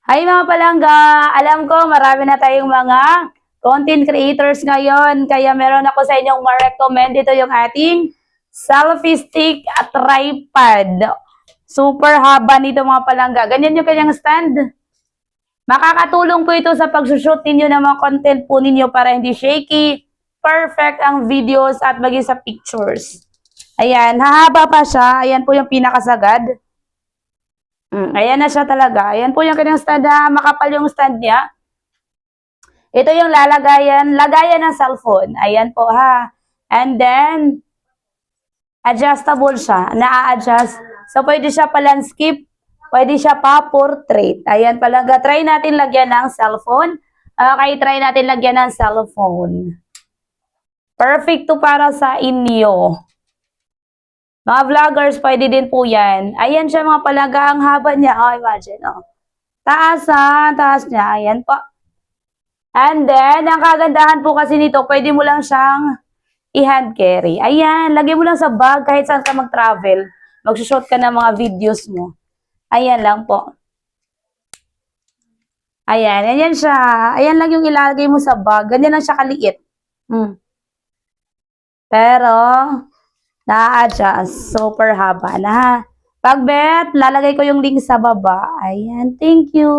Hi mga palangga! Alam ko marami na tayong mga content creators ngayon, kaya meron ako sa inyong ma-recommend. Ito yung ating selfie stick at tripod. Super haba nito mga palangga. Ganyan yung kanyang stand. Makakatulong po ito sa pagsushoot ninyo ng mga content po ninyo para hindi shaky, perfect ang videos at maging sa pictures. Ayan, hahaba pa siya. Ayan po yung pinakasagad. Ayan na siya talaga. Ayan po yung kanyang stand na makapal yung stand niya. Ito yung lagayan ng cellphone. Ayan po ha. And then, adjustable siya. Naa-adjust. So, pwede siya pa landscape. Pwede siya pa portrait. Ayan palaga. Try natin lagyan ng cellphone. Okay, try natin lagyan ng cellphone. Perfect to para sa inyo. Mga vloggers, pwede din po yan. Ayan siya mga palaga. Ang haba niya. Oh, imagine. Oh. Taas niya. Ayan po. And then, ang kagandahan po kasi nito, pwede mo lang siyang i-hand carry. Ayan, lagay mo lang sa bag kahit saan ka mag-travel. Magsushoot ka ng mga videos mo. Ayan lang po. Ayan, ayan siya. Ayan lang yung ilalagay mo sa bag. Ganyan lang siya kaliit. Pero, na-adjust. Super haba na ha. Pagbet, lalagay ko yung link sa baba. Ayan, thank you.